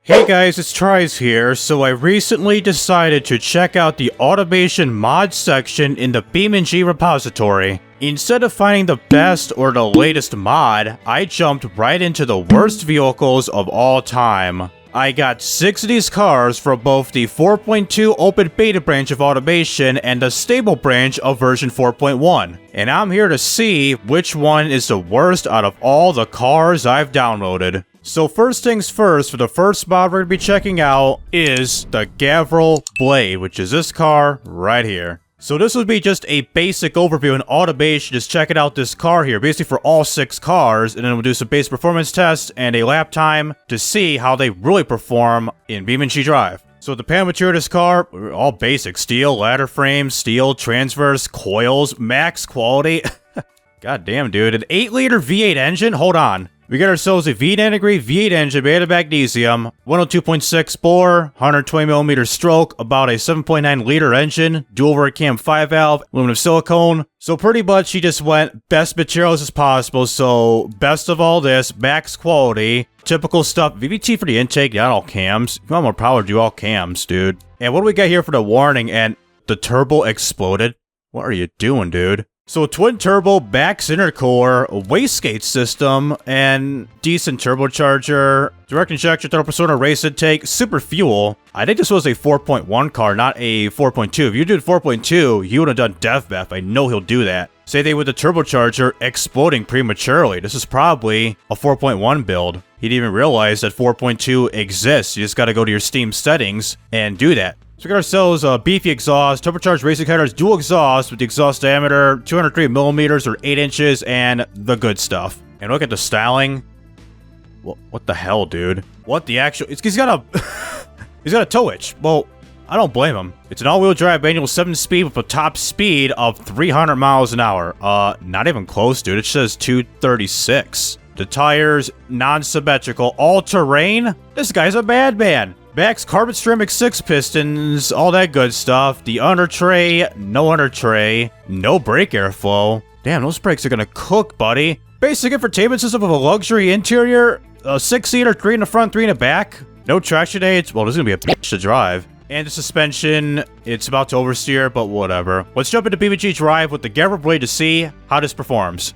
Hey guys, it's TRIZE here. So I recently decided to check out the automation mod section in the BeamNG repository. Instead of finding the best or the latest mod, I jumped right into the worst vehicles of all time. I got 6 of these cars for both the 4.2 open beta branch of automation and the stable branch of version 4.1. And I'm here to see which one is the worst out of all the cars I've downloaded. So first things first, for the first mod we're going to be checking out is the Gavral Blade, which is this car right here. So this would be just a basic overview and automation, just checking out this car here, basically for all 6 cars, and then we'll do some base performance tests and a lap time to see how they really perform in BeamNG.drive. So the panel material of this car, all basic, steel, ladder frame, steel, transverse, coils, max quality. God damn, dude, an 8-liter V8 engine? Hold on. We got ourselves a V-Integrate V8 engine made of magnesium, 102.6 bore, 120mm stroke, about a 7.9-liter engine, dual over cam 5-valve, aluminum silicone. So pretty much he just went best materials as possible, so best of all this, max quality, typical stuff, VVT for the intake, not all cams. If you want more power, do all cams, dude. And what do we got here for the warning? And the turbo exploded? What are you doing, dude? So twin turbo, max intercore, a wastegate system, and decent turbocharger, direct injection, thermal persona, race intake, super fuel. I think this was a 4.1 car, not a 4.2. If you did 4.2, you would have done DevBef. I know he'll do that. Same thing with the turbocharger exploding prematurely. This is probably a 4.1 build. He didn't even realize that 4.2 exists. You just got to go to your Steam settings and do that. So we got ourselves a beefy exhaust, turbocharged racing headers, dual exhaust with the exhaust diameter 203mm or 8 inches, and the good stuff. And look at the styling. What the hell, dude? What the actual? He's got a he's got a tow hitch. Well, I don't blame him. It's an all-wheel drive manual 7-speed with a top speed of 300 miles an hour. Not even close, dude. It says 236. The tires non-symmetrical, all-terrain. This guy's a madman. Max carbon ceramic 6 pistons, all that good stuff. The under tray, no brake airflow. Damn, those brakes are gonna cook, buddy. Basic infotainment system of a luxury interior, a 6-seater, 3 in the front, 3 in the back. No traction aids. Well, this is gonna be a bitch to drive. And the suspension, it's about to oversteer, but whatever. Let's jump into BeamNG.drive with the Gavral Blade to see how this performs.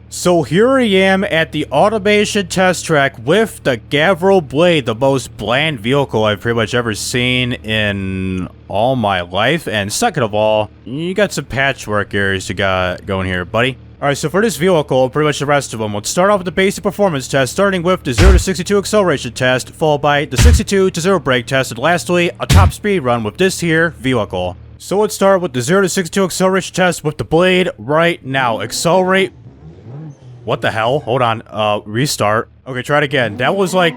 So here I am at the automation test track with the Gavral Blade, the most bland vehicle I've pretty much ever seen in all my life. And second of all, you got some patchwork areas you got going here, buddy. Alright, so for this vehicle, pretty much the rest of them, let's start off with the basic performance test, starting with the 0 to 62 acceleration test, followed by the 62 to 0 brake test, and lastly, a top speed run with this here vehicle. So let's start with the 0 to 62 acceleration test with the Blade right now. Accelerate. What the hell? Hold on. Restart. Okay, try it again. That was like...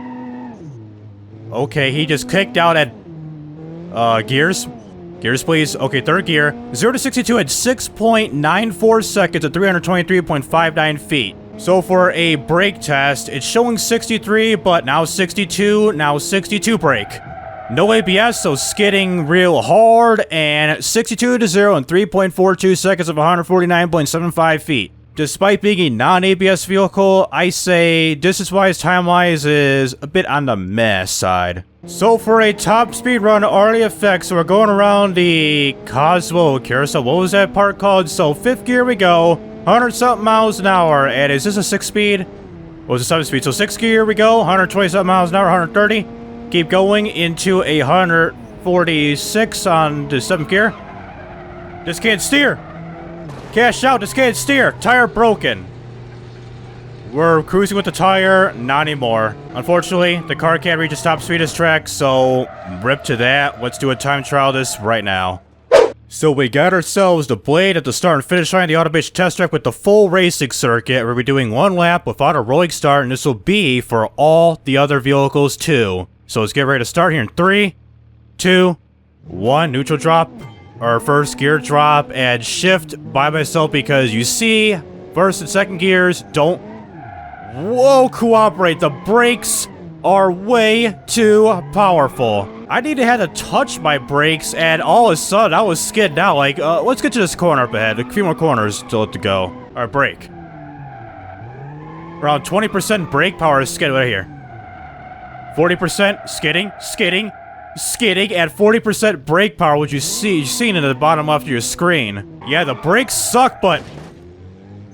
Okay, he just kicked out at... gears? Gears, please. Okay, third gear. 0 to 62 at 6.94 seconds at 323.59 feet. So for a brake test, it's showing 63, but now 62, now 62 brake. No ABS, so skidding real hard, and 62 to 0 in 3.42 seconds of 149.75 feet. Despite being a non-ABS vehicle, I say distance-wise, time-wise is a bit on the meh side. So for a top speed run already effects, so we're going around the Cosmo Carousel. What was that part called? So 5th gear we go, 100-something miles an hour. And is this a 6-speed? What was the 7-speed? So 6th gear we go, 120-something miles an hour, 130. Keep going into a 146 on the 7th gear. Just can't steer. Cash out, this can't steer. Tire broken. We're cruising with the tire, not anymore. Unfortunately, the car can't reach its top speed as track, so rip to that. Let's do a time trial this right now. So we got ourselves the Blade at the start and finish line of the automation test track with the full racing circuit. We'll be doing 1 lap without a rolling start, and this will be for all the other vehicles too. So let's get ready to start here in 3, 2, 1, neutral drop. Our first gear drop and shift by myself because you see, first and second gears don't, cooperate. The brakes are way too powerful. I need to have to touch my brakes and all of a sudden I was skidding out. Like, let's get to this corner up ahead. A few more corners still to go. Alright, brake. Around 20% brake power is skidding right here. 40% skidding, skidding, skidding at 40% brake power, which you seen in the bottom left of your screen. Yeah, the brakes suck, but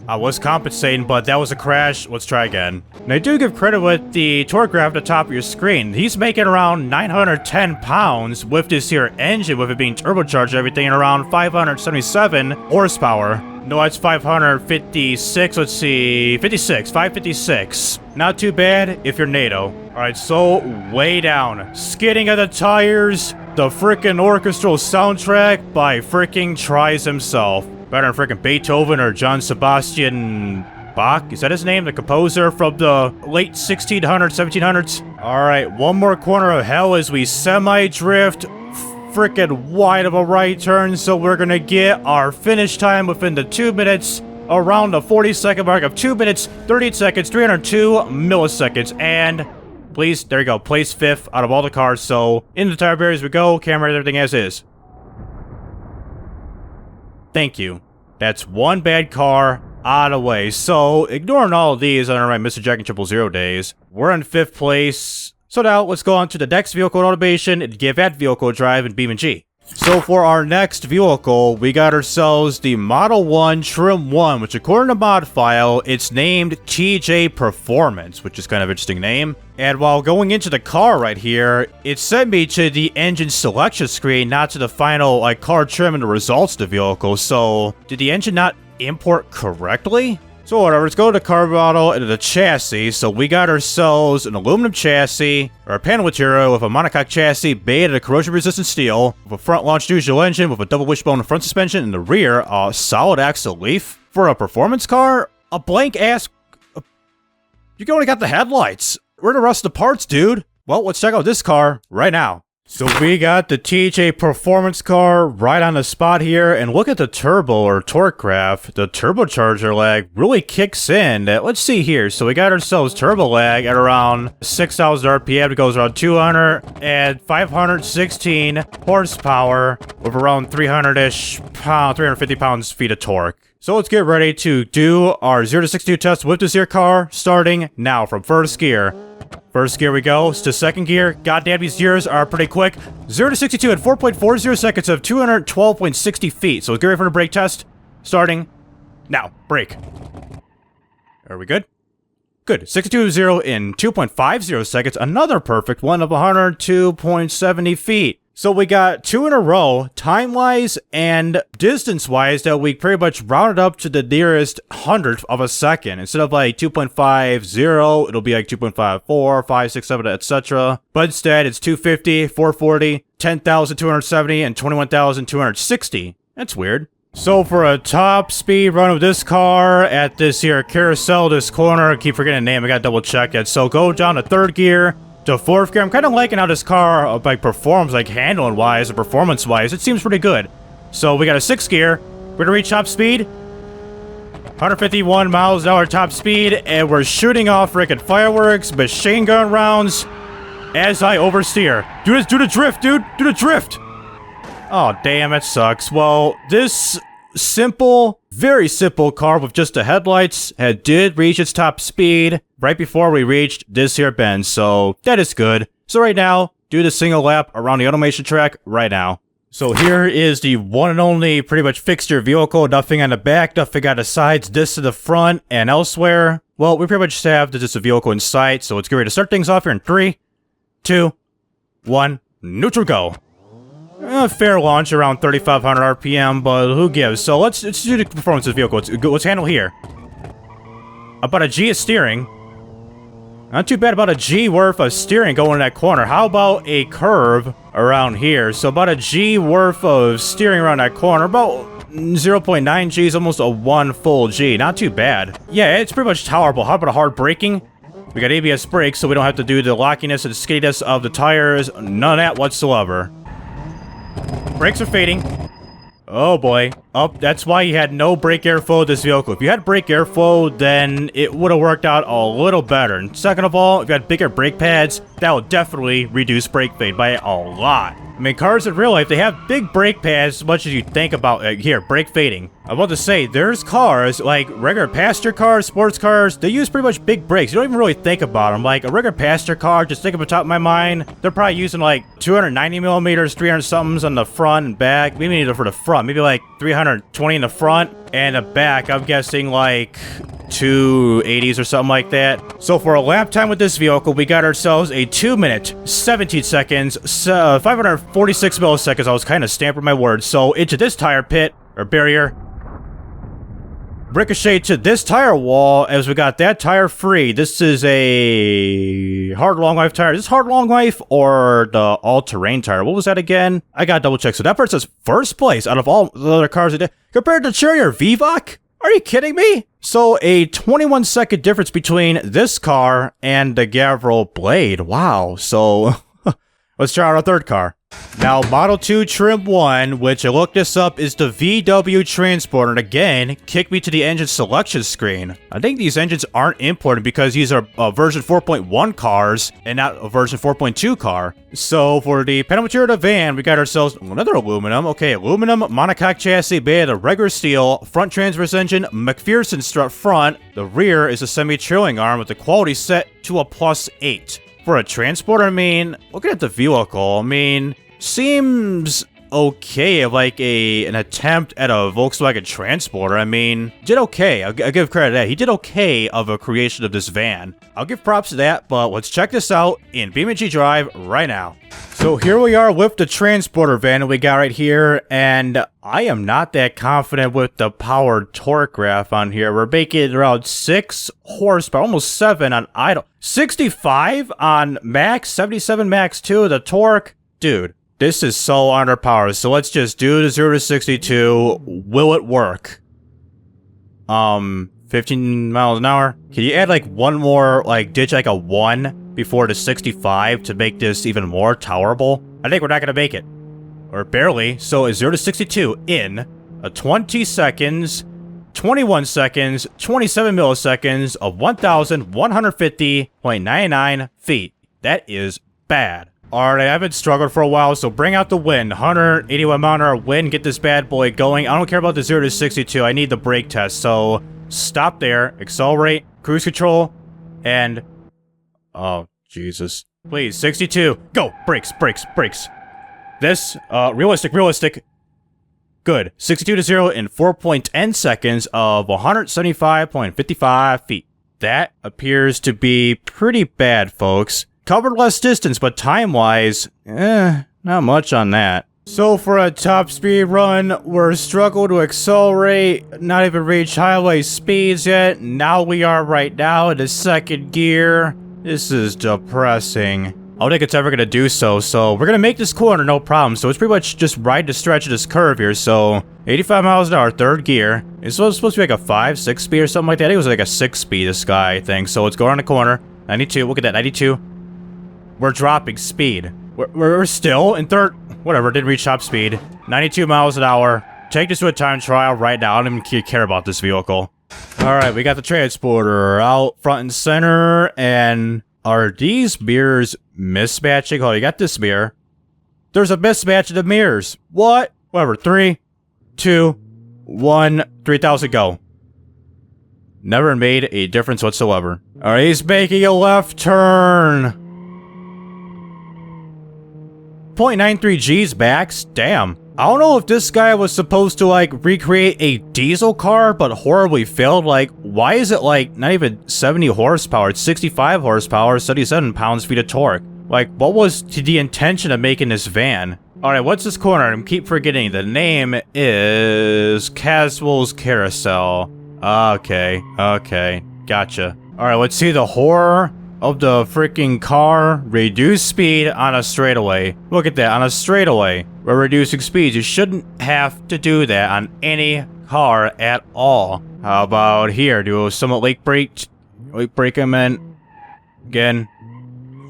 I was compensating, but that was a crash. Let's try again. And I do give credit with the torque graph at the top of your screen. He's making around 910 pounds with this here engine, with it being turbocharged, everything around 577 horsepower. No, it's 556. Let's see, 556. Not too bad if you're NATO. Alright, so way down. Skidding of the tires. The frickin' orchestral soundtrack by frickin' TRIZE himself. Better than frickin' Beethoven or John Sebastian Bach. Is that his name? The composer from the late 1600s, 1700s? Alright, one more corner of hell as we semi-drift. Frickin' wide of a right turn, so we're gonna get our finish time within the 2 minutes, around the 40-second mark of 2 minutes, 38 seconds, 302 milliseconds, and please, there you go, place 5th out of all the cars, so in the tire barriers we go, camera, everything as is. Thank you. That's one bad car out of the way, so ignoring all of these on my Mr. Jack and 000 days, we're in 5th place. So now, let's go on to the next vehicle automation and give that vehicle a drive in BeamNG. So for our next vehicle, we got ourselves the Model 1 Trim 1, which according to mod file, it's named TJ Performance, which is kind of an interesting name. And while going into the car right here, it sent me to the engine selection screen, not to the final car trim and the results of the vehicle. So, did the engine not import correctly? So whatever, let's go to the car model and the chassis. So we got ourselves an aluminum chassis, or a panel material with a monocoque chassis made of corrosion-resistant steel, with a front-launched diesel engine with a double wishbone front suspension in the rear, a solid axle leaf. For a performance car, a blank-ass... You only got the headlights. Where are the rest of the parts, dude? Well, let's check out this car right now. So we got the TJ Performance car right on the spot here, and look at the turbo or torque graph. The turbocharger lag really kicks in. Let's see here. So we got ourselves turbo lag at around 6,000 RPM. It goes around 200 and 516 horsepower with around 300-ish pounds, 350 pounds-feet of torque. So let's get ready to do our 0 to 62 test with this here car, starting now from first gear. First gear we go, to second gear. Goddamn, these gears are pretty quick. 0 to 62 at 4.40 seconds of 212.60 feet. So let's get ready for the brake test. Starting now. Brake. Are we good? Good. 62 to 0 in 2.50 seconds. Another perfect one of 102.70 feet. So we got 2 in a row, time-wise and distance-wise, that we pretty much rounded up to the nearest 100th of a second. Instead of like 2.50, it'll be like 2.54, 5, 6, 7, etc. But instead, it's 250, 440, 10,270, and 21,260. That's weird. So for a top speed run of this car at this here carousel, this corner, I keep forgetting the name, I gotta double check it. So go down to third gear. To fourth gear, I'm kind of liking how this car performs, handling wise and performance wise. It seems pretty good. So we got a 6th gear. We're gonna reach top speed, 151 miles an hour top speed, and we're shooting off freaking fireworks, machine gun rounds as I oversteer. Do the drift, dude. Do the drift. Oh damn, it sucks. Well, this very simple car with just the headlights did reach its top speed right before we reached this here bend, so that is good. So right now, do the single lap around the automation track right now. So here is the one and only pretty much fixture vehicle, nothing on the back, nothing on the sides, this to the front and elsewhere. Well, we pretty much just have just a vehicle in sight, so let's get ready to start things off here in 3, 2, 1, neutral go. Fair launch around 3,500 RPM, but who gives? So let's do the performance of the vehicle. Let's handle here. About a G of steering. Not too bad, about a G worth of steering going in that corner. How about a curve around here? So about a G worth of steering around that corner. About 0.9 G's, almost a 1 full G. Not too bad. Yeah, it's pretty much tolerable. How about a hard braking? We got ABS brakes, so we don't have to do the lockiness and the skiddiness of the tires. None of that whatsoever. Brakes are fading. Oh boy. That's why you had no brake airflow with this vehicle. If you had brake airflow, then it would have worked out a little better. And second of all, if you had bigger brake pads, that would definitely reduce brake fade by a lot. I mean, cars in real life, they have big brake pads as much as you think about, here, brake fading. I want to say, there's cars, like regular passenger cars, sports cars, they use pretty much big brakes. You don't even really think about them. Like a regular passenger car, just think of the top of my mind, they're probably using like 290 millimeters, 300 somethings on the front and back. Maybe neither for the front, maybe like 320 in the front, and the back, I'm guessing like 280s or something like that. So for a lap time with this vehicle, we got ourselves a 2 minute, 17 seconds, 546 milliseconds. I was kind of stamping my words. So into this tire pit, or barrier, ricochet to this tire wall as we got that tire free. This is a hard long life tire. Is this hard long life or the all-terrain tire? What was that again? I gotta double check. So that part says first place out of all the other cars compared to Cherry or Vivac? Are you kidding me? So a 21-second difference between this car and the Gavral Blade. Wow. So let's try out our third car. Now, Model 2 Trim 1, which I looked this up, is the VW Transporter, and again, kick me to the engine selection screen. I think these engines aren't imported because these are version 4.1 cars and not a version 4.2 car. So for the panel material of the van, we got ourselves another aluminum. Okay, aluminum monocoque chassis made of regular steel, front transverse engine, McPherson strut front. The rear is a semi-trailing arm with the quality set to a +8. For a transporter, I mean, looking at the vehicle, I mean, seems okay, like an attempt at a Volkswagen Transporter. I mean, did okay. I'll give credit to that. He did okay of a creation of this van. I'll give props to that, but let's check this out in BeamNG.drive right now. So here we are with the Transporter van that we got right here, and I am not that confident with the power torque graph on here. We're making around 6 horsepower, almost 7 on idle. 65 on max, 77 max 2. The torque, dude, this is so underpowered. So let's just do the 0 to 62. Will it work? 15 miles an hour. Can you add like one more, like ditch like a 1 before the 65 to make this even more tolerable? I think we're not gonna make it. Or barely. So a 0 to 62 in a 20 seconds, 21 seconds, 27 milliseconds of 1,150.99 feet. That is bad. Alright, I've been struggling for a while, so bring out the wind. 181 mile an hour wind, get this bad boy going. I don't care about the 0 to 62, I need the brake test. So stop there, accelerate, cruise control, and... oh, Jesus. Please, 62. Go! Brakes, brakes, brakes. This, realistic. Good. 62 to 0 in 4.10 seconds of 175.55 feet. That appears to be pretty bad, folks. Covered less distance, but time-wise, not much on that. So for a top speed run, we're struggling to accelerate, not even reach highway speeds yet. Now we are right now in the second gear. This is depressing. I don't think it's ever going to do so, so we're going to make this corner, no problem. So it's pretty much just ride the stretch of this curve here. So 85 miles an hour, third gear. It's supposed to be like a 5, 6 speed or something like that. I think it was like a 6 speed, this guy, I think. So let's go around the corner. 92, look at that, 92. We're dropping speed. We're still in third, whatever, didn't reach top speed. 92 miles an hour. Take this to a time trial right now. I don't even care about this vehicle. Alright, we got the Transporter out front and center, and are these mirrors mismatching? Oh, you got this mirror. There's a mismatch in the mirrors. What? Whatever, 3, 2, 1, 3,000 go. Never made a difference whatsoever. Alright, he's making a left turn. 0.93 G's max? Damn. I don't know if this guy was supposed to, like, recreate a diesel car, but horribly failed. Like, why is it, like, not even 70 horsepower? It's 65 horsepower, 77 pounds-feet of torque. Like, what was the intention of making this van? Alright, what's this corner? I keep forgetting. The name is Caswell's Carousel. Okay, gotcha. Alright, let's see the horror of the freaking car. Reduce speed on a straightaway. Look at that, on a straightaway. We're reducing speeds. You shouldn't have to do that on any car at all. How about here? Do a somewhat lake brake them in. Again,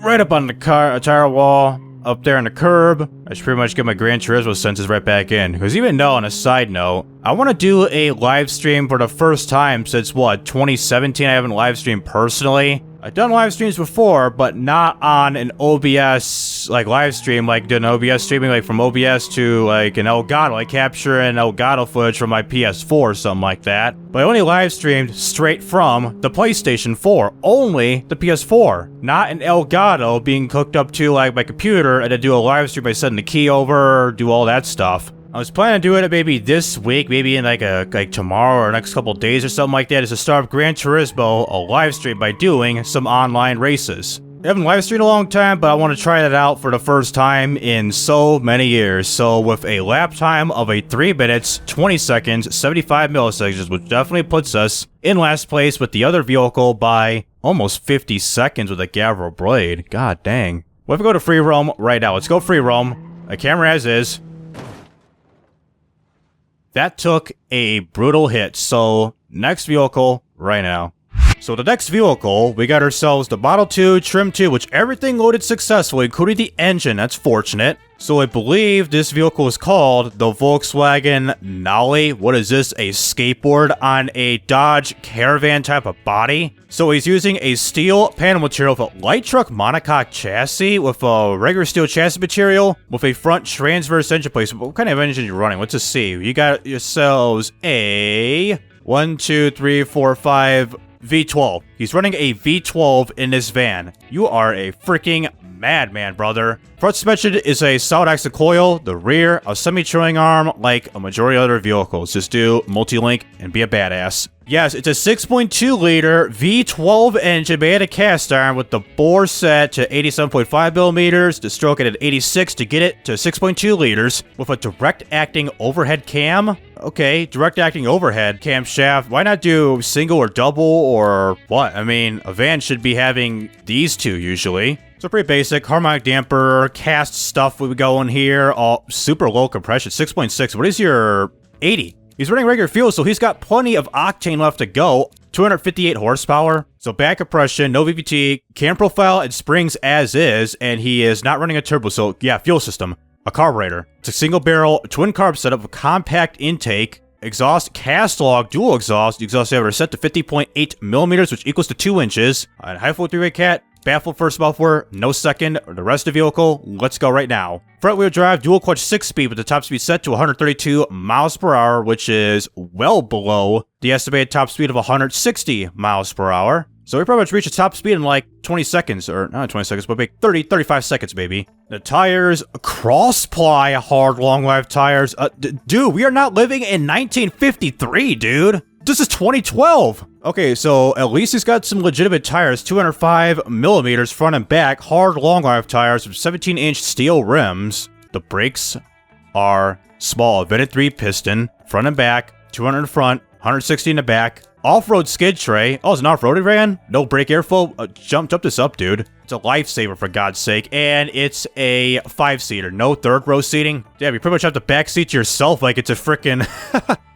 right up on the car tire wall. Up there on the curb. I should pretty much get my Gran Turismo senses right back in. Because even though, on a side note, I want to do a live stream for the first time since, what, 2017? I haven't live streamed personally. I've done live streams before, but not on an OBS, like, live stream, like, doing OBS streaming, like, from OBS to, like, an Elgato, like, capturing Elgato footage from my PS4 or something like that. But I only live streamed straight from the PlayStation 4, only the PS4, not an Elgato being hooked up to, like, my computer, and then do a live stream by sending the key over, do all that stuff. I was planning on doing it maybe this week, maybe in like tomorrow or next couple days or something like that, is to start Gran Turismo, a live stream by doing some online races. I haven't live streamed a long time, but I want to try that out for the first time in so many years. So with a lap time of a 3 minutes, 20 seconds, 75 milliseconds, which definitely puts us in last place with the other vehicle by almost 50 seconds with a Gavral Blade. God dang. What if we go to free roam right now? Let's go free roam. A camera as is. That took a brutal hit, so next vehicle right now. So the next vehicle, we got ourselves the Model 2 Trim 2, which everything loaded successfully, including the engine. That's fortunate. So I believe this vehicle is called the Volkswagen Nollie. What is this? A skateboard on a Dodge Caravan type of body? So he's using a steel panel material with a light truck monocoque chassis with a regular steel chassis material with a front transverse engine placement. What kind of engine are you running? Let's just see. You got yourselves a 1, 2, 3, 4, 5 V12. He's running a V12 in this van. You are a freaking madman, brother. Front suspension is a solid axle coil. The rear, a semi-trailing arm like a majority of other vehicles. Just do multi-link and be a badass. Yes, it's a 6.2 liter V12 engine made of cast iron with the bore set to 87.5 millimeters, the stroke it at 86 to get it to 6.2 liters with a direct acting overhead cam. Okay, direct acting overhead camshaft. Why not do single or double or what? I mean, a van should be having these two usually. So pretty basic, harmonic damper, cast stuff we go in here, all super low compression, 6.6. What is your 80? He's running regular fuel, so he's got plenty of octane left to go. 258 horsepower. So back compression, no VVT, cam profile and springs as is, and he is not running a turbo, so yeah, fuel system. A carburetor. It's a single barrel, twin carb setup with compact intake. Exhaust, cast log, dual exhaust. The exhaust diameter set to 50.8 millimeters, which equals to 2 inches. High flow 3-way cat. Baffle first muffler, no second. The rest of the vehicle, let's go right now. Front wheel drive, dual clutch 6-speed with the top speed set to 132 miles per hour, which is well below the estimated top speed of 160 miles per hour. So we pretty much reach a top speed in like 20 seconds, or not 20 seconds, but like 35 seconds, baby. The tires, cross-ply hard long life tires. Dude, we are not living in 1953, dude. This is 2012. Okay, so at least he's got some legitimate tires, 205 millimeters front and back, hard long life tires with 17-inch steel rims. The brakes are small, vented 3 piston, front and back, 200 in front, 160 in the back. Off-road skid tray. Oh, it's an off-road van? No brake airflow? Jumped this up, dude. It's a lifesaver, for God's sake. And it's a 5-seater. No third row seating. Damn, you pretty much have the back seat to yourself like it's a frickin'...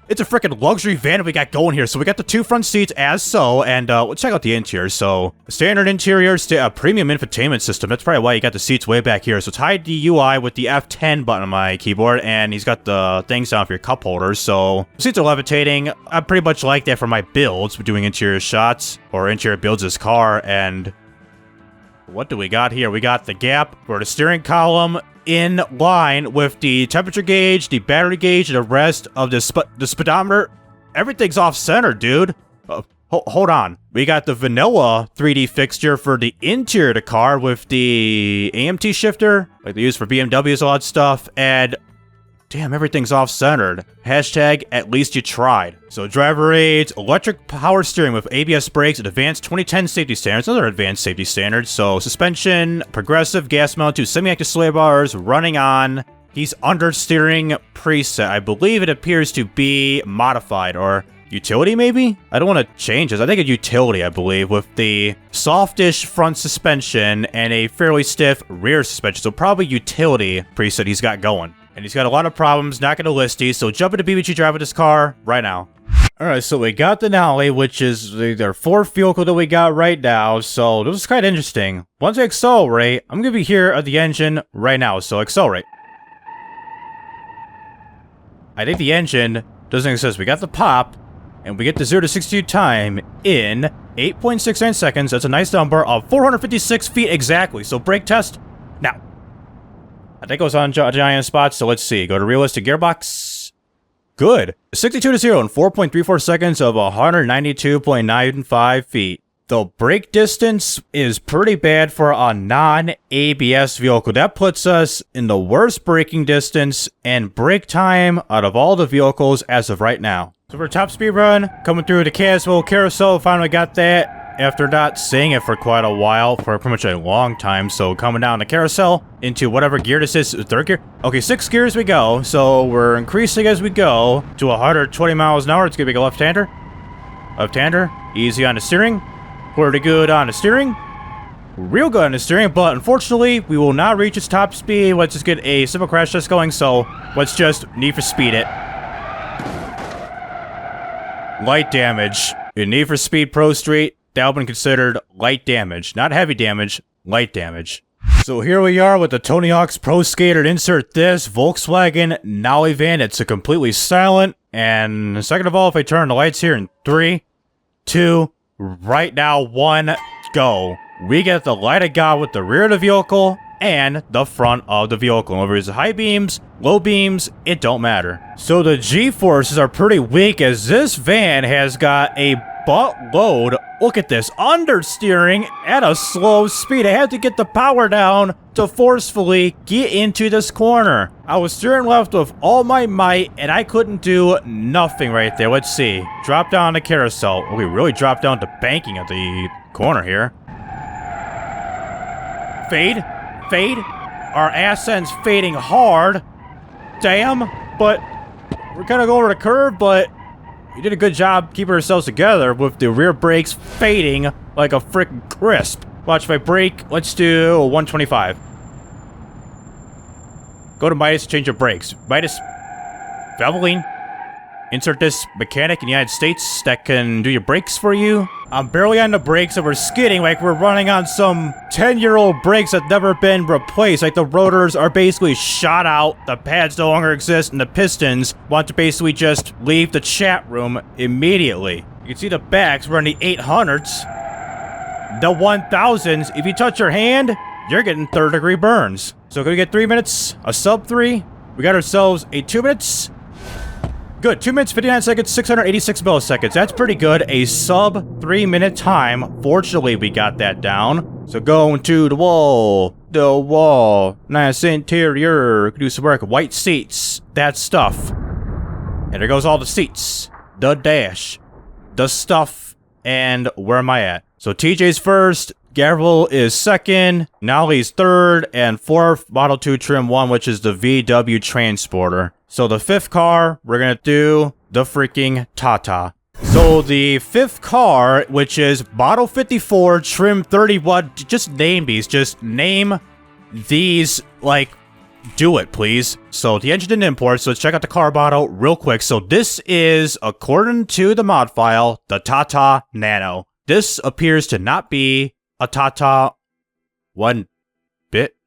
It's a freaking luxury van that we got going here. So we got the 2 front seats as so, and let's check out the interior. So, standard interior, premium infotainment system. That's probably why you got the seats way back here. So it's high DUI with the F10 button on my keyboard, and he's got the things down for your cup holders. So, seats are levitating. I pretty much like that for my builds, doing interior shots, or interior builds this car, and... what do we got here? We got the gap for the steering column in line with the temperature gauge, the battery gauge, and the rest of the speedometer. Everything's off-center, dude. Hold on. We got the vanilla 3D fixture for the interior of the car with the AMT shifter, like they use for BMWs, all that stuff, and... damn, everything's off-centered. Hashtag, at least you tried. So driver aids, electric power steering with ABS brakes, and advanced 2010 safety standards. Another advanced safety standards. So suspension, progressive gas mount to semi-active sway bars, running on. He's understeering preset. I believe it appears to be modified, or utility maybe? I don't want to change this. I think a utility, I believe, with the softish front suspension and a fairly stiff rear suspension. So probably utility preset he's got going. And he's got a lot of problems, not going to list these, so jump into BeamNG.drive with this car right now. Alright, so we got the Nollie, which is their 4th vehicle that we got right now, so this is kind of interesting. Once I accelerate, I'm going to be here at the engine right now, so accelerate. I think the engine doesn't exist. We got the pop, and we get the 0 to 62 time in 8.69 seconds. That's a nice number of 456 feet exactly. So brake test. Now, I think it was on giant spots, so let's see. Go to realistic gearbox. Good. 62 to 0 in 4.34 seconds of 192.95 feet. The brake distance is pretty bad for a non-ABS vehicle. That puts us in the worst braking distance and brake time out of all the vehicles as of right now. So for top speed run, coming through the Caswell carousel, finally got that after not seeing it for quite a while, for pretty much a long time. So coming down the carousel into whatever gear this is, third gear. Okay, 6 gears we go. So we're increasing as we go to 120 miles an hour. It's gonna be a left-hander. Left-hander, easy on the steering. Pretty good on the steering. Real good on the steering, but unfortunately, we will not reach its top speed. Let's just get a simple crash test going, so let's just Need for Speed it. Light damage. In Need for Speed Pro Street, that would be considered light damage. Not heavy damage, light damage. So here we are with the Tony Hawk's Pro Skater. Insert this Volkswagen Nollie van. It's a completely silent. And second of all, if I turn the lights here in 3, 2, right now, 1, go. We get the light of God with the rear of the vehicle and the front of the vehicle. Whether it's high beams, low beams, it don't matter. So the G-forces are pretty weak as this van has got a buttload. Look at this, understeering at a slow speed. I had to get the power down to forcefully get into this corner. I was steering left with all my might, and I couldn't do nothing right there. Let's see. Drop down the carousel. Oh, we really dropped down to banking at the corner here. Fade. Fade. Our ascent's fading hard. Damn. But we're gonna go over the curve, but we did a good job keeping ourselves together with the rear brakes fading like a frickin' crisp. Watch if I brake. Let's do 125. Go to Midas, change your brakes. Midas, Valvoline. Insert this mechanic in the United States that can do your brakes for you. I'm barely on the brakes and we're skidding like we're running on some 10-year-old brakes that never been replaced. Like the rotors are basically shot out, the pads no longer exist, and the pistons want to basically just leave the chat room immediately. You can see the backs, we're in the 800s. The 1000s, if you touch your hand, you're getting third-degree burns. So can we get 3 minutes? A sub 3? We got ourselves a 2 minutes. Good, 2 minutes, 59 seconds, 686 milliseconds. That's pretty good. A sub 3 minute time. Fortunately, we got that down. So going to the wall. The wall. Nice interior. Could do some work. White seats. That stuff. And there goes all the seats. The dash. The stuff. And where am I at? So TJ's first. Gavral is second. Nollie's third. And fourth, Model 2 Trim 1, which is the VW Transporter. So the fifth car, we're gonna do the freaking Tata. So the fifth car, which is Model 54 Trim 31, just name these. Just name these, like, do it, please. So the engine didn't import, so let's check out the car model real quick. So this is, according to the mod file, the Tata Nano. This appears to not be a Tata 1 bit.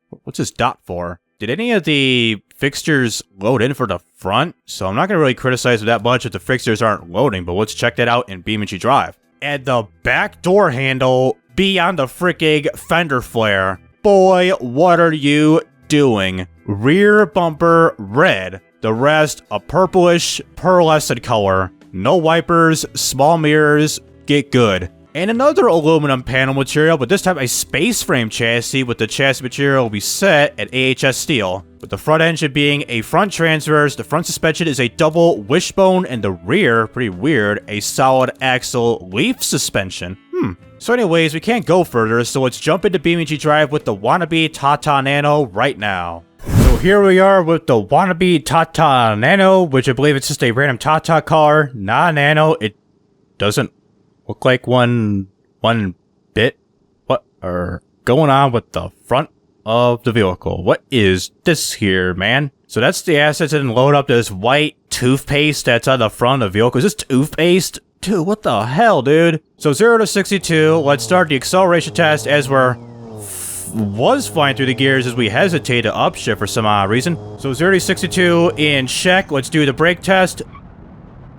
What's this dot for? Did any of the fixtures load in for the front? So I'm not going to really criticize it that much if the fixtures aren't loading, but let's check that out in BeamNG.drive. And the back door handle be on the freaking fender flare. Boy, what are you doing? Rear bumper red. The rest a purplish pearlescent color. No wipers, small mirrors, get good. And another aluminum panel material, but this time a space frame chassis with the chassis material will be set at AHS steel. With the front engine being a front transverse, the front suspension is a double wishbone, and the rear, pretty weird, a solid axle leaf suspension. So anyways, we can't go further, so let's jump into BeamNG.drive with the wannabe Tata Nano right now. So here we are with the wannabe Tata Nano, which I believe it's just a random Tata car, not a Nano. It doesn't look like one bit. What are going on with the front of the vehicle? What is this here, man? So that's the assets that load up this white toothpaste that's on the front of the vehicle. Is this toothpaste? Dude, what the hell, dude? So 0 to 62, let's start the acceleration test as we're was flying through the gears as we hesitate to upshift for some odd reason. So 0 to 62 in check. Let's do the brake test.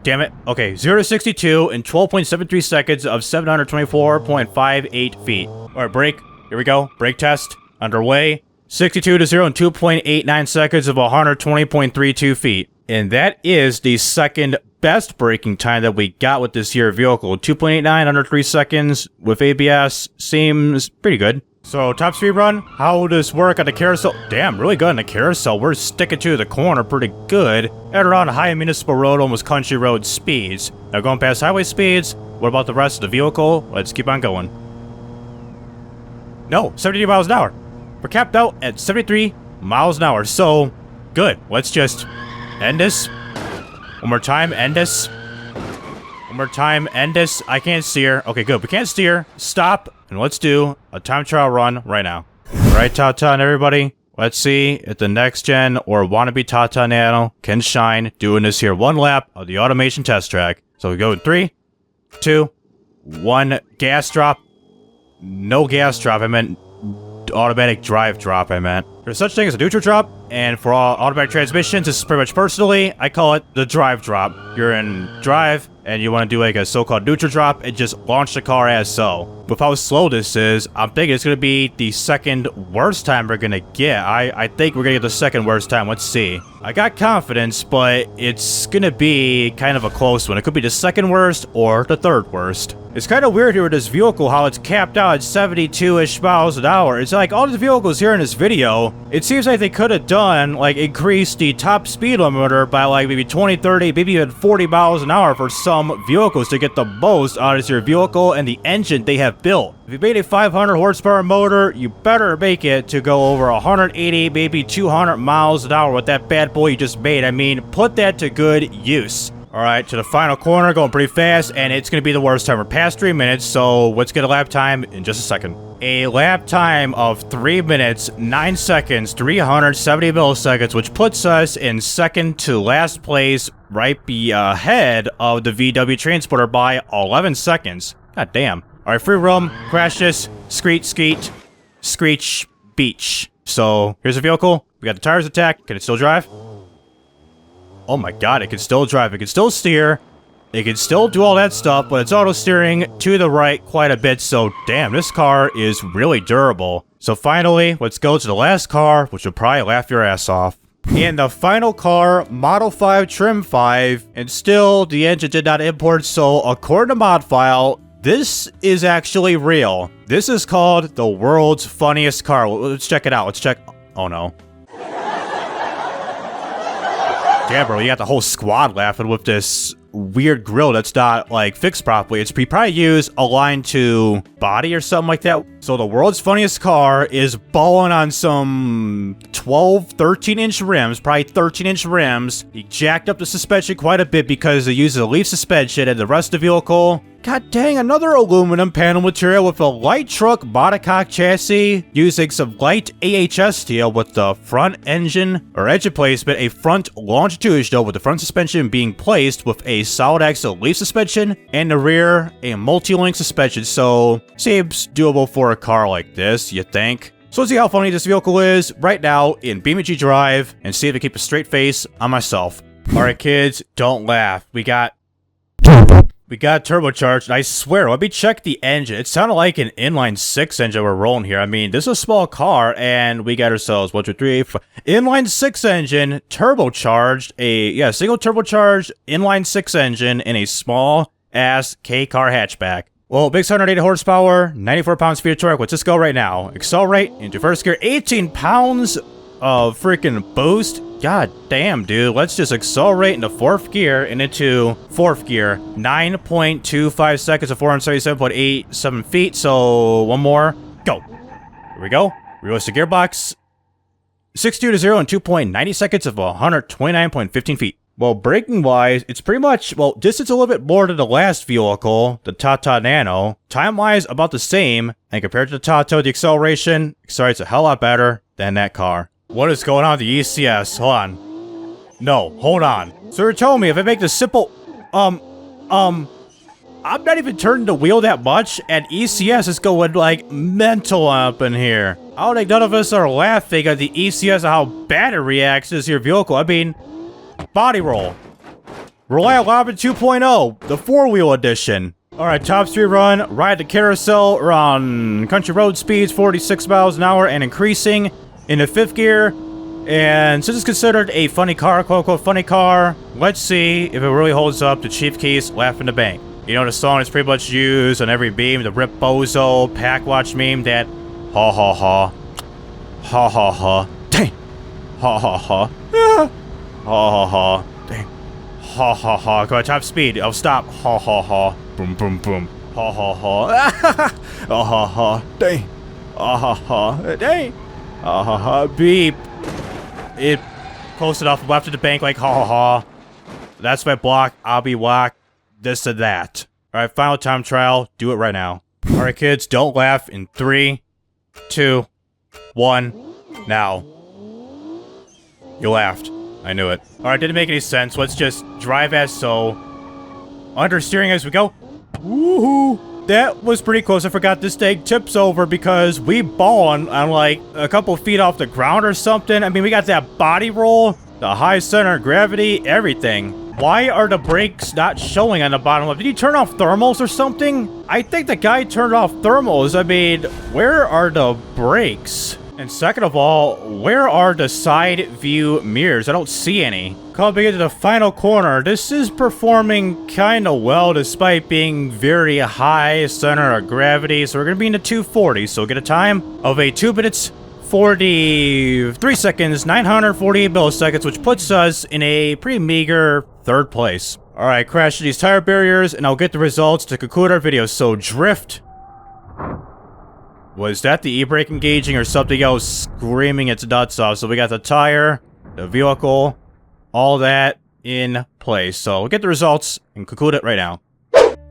Damn it. Okay, 0 to 62 in 12.73 seconds of 724.58 feet. Alright, brake. Here we go. Brake test. Underway. 62 to 0 in 2.89 seconds of 120.32 feet. And that is the second best braking time that we got with this here vehicle. 2.89 under 3 seconds with ABS seems pretty good. So, top speed run, how does this work on the carousel? Damn, really good on the carousel. We're sticking to the corner pretty good. At around high municipal road, almost country road speeds. Now going past highway speeds, what about the rest of the vehicle? Let's keep on going. No, 73 miles an hour. We're capped out at 73 miles an hour, so good. Let's just end this. One more time, end this. One more time, end this. I can't steer. Okay, good. We can't steer. Stop. And let's do a time trial run right now. Alright, Tata and everybody. Let's see if the next gen or wannabe Tata Nano can shine doing this here one lap of the automation test track. So we go in 3, 2, 1. Gas drop. No gas drop. I meant automatic drive drop, I meant. There's such thing as a neutral drop, and for all automatic transmissions, this is pretty much personally, I call it the drive drop. You're in drive, and you want to do like a so-called neutral drop, and just launch the car as so. With how slow this is, I'm thinking it's going to be the second worst time we're going to get. I think we're going to get the second worst time. Let's see. I got confidence, but it's going to be kind of a close one. It could be the second worst or the third worst. It's kind of weird here with this vehicle, how it's capped out at 72-ish miles an hour. It's like all the vehicles here in this video, it seems like they could have done, like, increased the top speed limiter by, like, maybe 20, 30, maybe even 40 miles an hour for some vehicles to get the most out of your vehicle and the engine they have built. If you made a 500 horsepower motor, you better make it to go over 180, maybe 200 miles an hour with that bad boy you just made. I mean, put that to good use. Alright, to the final corner, going pretty fast, and it's going to be the worst time. We're past 3 minutes, so let's get a lap time in just a second. A lap time of 3 minutes, 9 seconds, 370 milliseconds, which puts us in second to last place, right ahead of the VW Transporter by 11 seconds. God damn. Alright, free roam, crash this, screech, skeet, screech, beach. So, here's the vehicle. We got the tires attack. Can it still drive? Oh my god, it can still drive. It can still steer. It can still do all that stuff, but it's auto steering to the right quite a bit. So, damn, this car is really durable. So finally, let's go to the last car, which will probably laugh your ass off. And the final car, Model 5 Trim 5, and still the engine did not import, so according to mod file, this is actually real. This is called the world's funniest car. Let's check it out. Let's check. Oh no. Yeah, bro, you got the whole squad laughing with this weird grill that's not, like, fixed properly. It's probably used aligned to body or something like that. So the world's funniest car is balling on some 12, 13-inch rims, probably 13-inch rims. He jacked up the suspension quite a bit because it uses a leaf suspension, and the rest of the vehicle, god dang, another aluminum panel material with a light truck monocoque chassis using some light AHS steel with the front engine placement, a front longitudinal with the front suspension being placed with a solid axle leaf suspension, and the rear a multi-link suspension. So seems doable for a car like this, you think? So let's see how funny this vehicle is right now in BeamNG.drive and see if I keep a straight face on myself. Alright kids, don't laugh. We got turbocharged, and I swear, let me check the engine. It sounded like an inline 6 engine we're rolling here. I mean, this is a small car, and we got ourselves 1, 2, 3, 4. Inline 6 engine, turbocharged, single turbocharged inline 6 engine in a small-ass K-car hatchback. Well, big 180 horsepower, 94 pounds-feet of torque. Let's just go right now. Accelerate into first gear, 18 pounds of freaking boost. God damn, dude. Let's just accelerate into 4th gear and into 4th gear. 9.25 seconds of 477.87 feet. So, one more. Go. Here we go. Reverse the gearbox. 62 to 0 in 2.90 seconds of 129.15 feet. Well, braking-wise, it's pretty much, well, distance a little bit more than the last vehicle, the Tata Nano. Time-wise, about the same. And compared to the Tata, the acceleration accelerates a hell lot better than that car. What is going on with the ECS? Hold on. No, hold on. So you're telling me if I make this simple... I'm not even turning the wheel that much, and ECS is going, like, mental up in here. I don't think none of us are laughing at the ECS of how bad it reacts to your vehicle. I mean, body roll. Reliability 2.0, the 4-wheel edition. Alright, top speed run, ride the carousel around country road speeds, 46 miles an hour and increasing in the 5th gear. And since it's considered a funny car, quote-unquote funny car, let's see if it really holds up to Chief Keef's Laugh in the Bank. You know, the song is pretty much used on every meme, the Rip Bozo, Pack Watch meme, that ha ha ha, ha ha ha, dang, ha ha ha, ha ha ha, dang, ha ha ha, go at top speed, I'll stop, ha ha ha, boom boom boom, ha ha ha, ah ha ha, dang, ah ha ha, dang, ah ha ha, beep. It posted off left of the bank like ha ha ha. That's my block, I'll be whack, this and that. Alright, final time trial, do it right now. Alright kids, don't laugh in 3, 2, 1, now. You laughed. I knew it. Alright, didn't make any sense. Let's just drive as so. Understeering as we go. Woohoo! That was pretty close. I forgot this thing tips over because we ballin' on like a couple feet off the ground or something. I mean, we got that body roll, the high center of gravity, everything. Why are the brakes not showing on the bottom left? Did you turn off thermals or something? I think the guy turned off thermals. I mean, where are the brakes? And second of all, where are the side view mirrors? I don't see any. Coming into the final corner, this is performing kind of well despite being very high center of gravity. So we're going to be in the 240. So we'll get a time of a 2 minutes 43 seconds, 948 milliseconds, which puts us in a pretty meager 3rd place. Alright, crash these tire barriers, and I'll get the results to conclude our video. So, drift. Was that the e-brake engaging or something else screaming its nuts off? So we got the tire, the vehicle, all that in place. So we'll get the results and conclude it right now.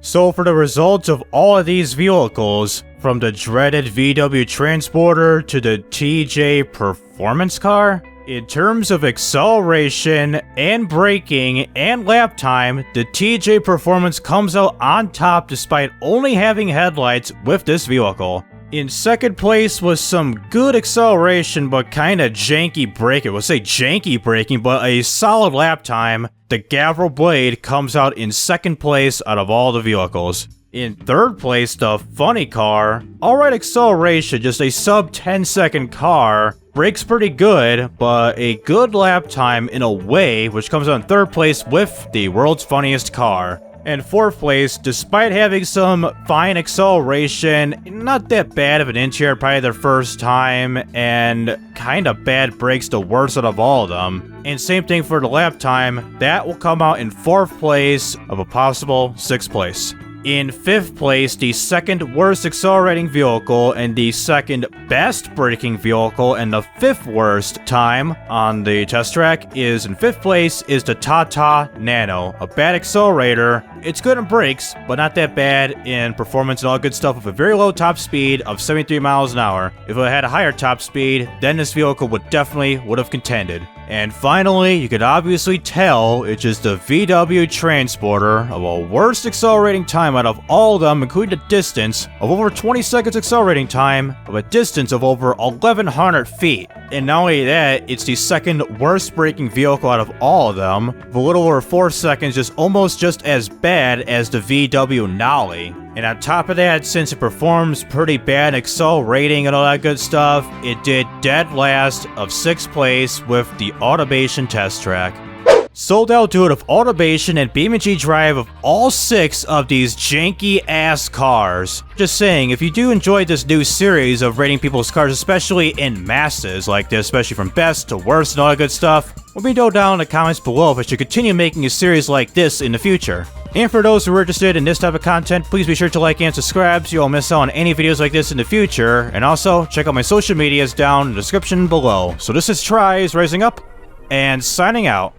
So for the results of all of these vehicles, from the dreaded VW Transporter to the TJ Performance Car, in terms of acceleration and braking and lap time, the TJ Performance comes out on top despite only having headlights with this vehicle. In 2nd place was some good acceleration but kinda janky braking. We'll say janky braking, but a solid lap time. The Gavral Blade comes out in 2nd place out of all the vehicles. In 3rd place, the funny car. Alright acceleration, just a sub 10-second car. Brakes pretty good, but a good lap time in a way, which comes out in 3rd place with the world's funniest car. And 4th place, despite having some fine acceleration, not that bad of an interior, probably their first time, and kinda bad brakes, the worst out of all of them. And same thing for the lap time, that will come out in 4th place of a possible 6th place. In 5th place, the 2nd worst accelerating vehicle and the 2nd best braking vehicle and the 5th worst time on the test track is in 5th place is the Tata Nano. A bad accelerator, it's good in brakes, but not that bad in performance and all good stuff with a very low top speed of 73 miles an hour. If it had a higher top speed, then this vehicle would have contended. And finally, you could obviously tell it's just the VW Transporter of a worst accelerating time out of all of them, including a distance of over 20 seconds accelerating time of a distance of over 1,100 feet. And not only that, it's the 2nd worst braking vehicle out of all of them, with a little over 4 seconds, just as bad as the VW Nollie. And on top of that, since it performs pretty bad in accelerating and all that good stuff, it did dead last of 6th place with the Automation test track. So that'll do it of Automation and BeamNG.drive of all 6 of these janky ass cars. Just saying, if you do enjoy this new series of rating people's cars, especially in masses like this, especially from best to worst and all that good stuff, let me know down in the comments below if I should continue making a series like this in the future. And for those who are interested in this type of content, please be sure to like and subscribe so you won't miss out on any videos like this in the future. And also, check out my social medias down in the description below. So this is TRIZE rising up and signing out.